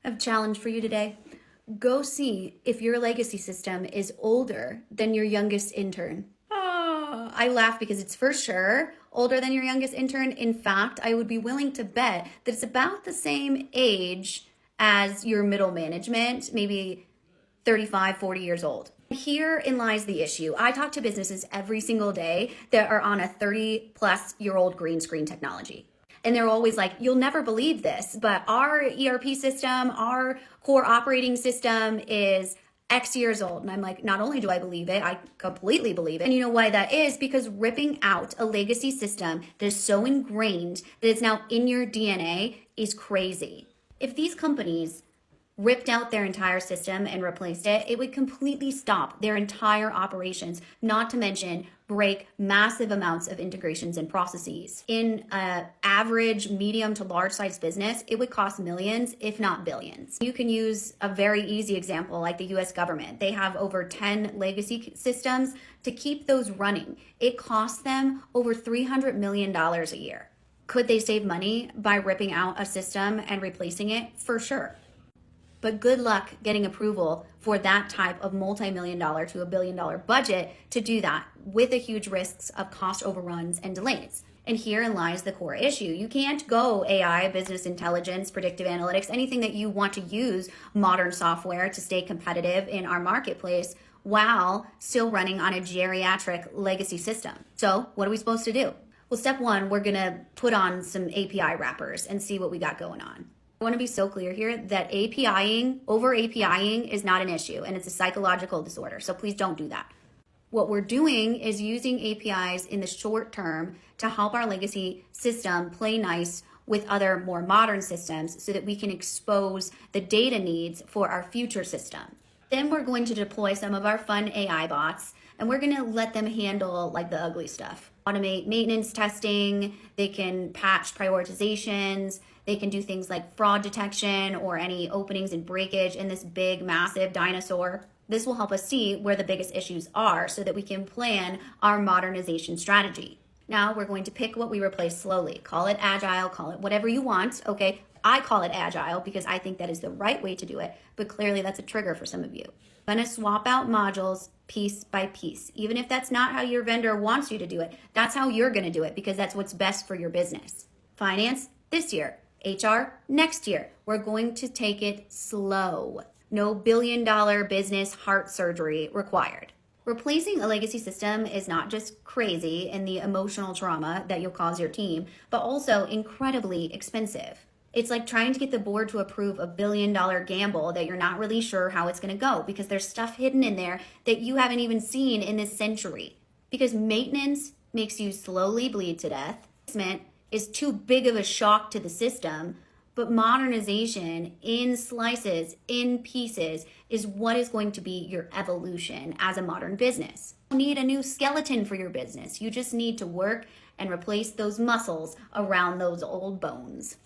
I have a challenge for you today. Go see if your legacy system is older than your youngest intern. Oh, I laugh because it's for sure older than your youngest intern. In fact, I would be willing to bet that it's about the same age as your middle management, maybe 35, 40 years old. Herein lies the issue. I talk to businesses every single day that are on a 30-plus-year-old green screen technology. And they're always like, you'll never believe this, but our ERP system, our core operating system is X years old. And I'm like, not only do I believe it, I completely believe it. And you know why that is? Because ripping out a legacy system that is so ingrained that it's now in your DNA is crazy. If these companies ripped out their entire system and replaced it, it would completely stop their entire operations, not to mention break massive amounts of integrations and processes. In an average medium to large size business, it would cost millions, if not billions. You can use a very easy example like the US government. They have over 10 legacy systems. To keep those running, it costs them over $300 million a year. Could they save money by ripping out a system and replacing it? For sure. But good luck getting approval for that type of multi-million-dollar to $1 billion budget to do that with the huge risks of cost overruns and delays. And herein lies the core issue. You can't go AI, business intelligence, predictive analytics, anything that you want to use modern software to stay competitive in our marketplace while still running on a geriatric legacy system. So what are we supposed to do? Well, step one, we're gonna put on some API wrappers and see what we got going on. I want to be so clear here that over APIing is not an issue and it's a psychological disorder. So please don't do that. What we're doing is using APIs in the short term to help our legacy system play nice with other more modern systems so that we can expose the data needs for our future system. Then we're going to deploy some of our fun AI bots and we're going to let them handle like the ugly stuff. Automate maintenance testing, they can patch prioritizations, they can do things like fraud detection or any openings and breakage in this big, massive dinosaur. This will help us see where the biggest issues are so that we can plan our modernization strategy. Now we're going to pick what we replace slowly. Call it agile, call it whatever you want, okay? I call it agile because I think that is the right way to do it, but clearly that's a trigger for some of you. I'm gonna swap out modules piece by piece. Even if that's not how your vendor wants you to do it, that's how you're gonna do it because that's what's best for your business. Finance this year, HR next year. We're going to take it slow. No billion-dollar business heart surgery required. Replacing a legacy system is not just crazy in the emotional trauma that you'll cause your team, but also incredibly expensive. It's like trying to get the board to approve a billion-dollar gamble that you're not really sure how it's going to go because there's stuff hidden in there that you haven't even seen in this century. Because maintenance makes you slowly bleed to death. Replacement is too big of a shock to the system, but modernization in slices, in pieces, is what is going to be your evolution as a modern business. You don't need a new skeleton for your business. You just need to work and replace those muscles around those old bones.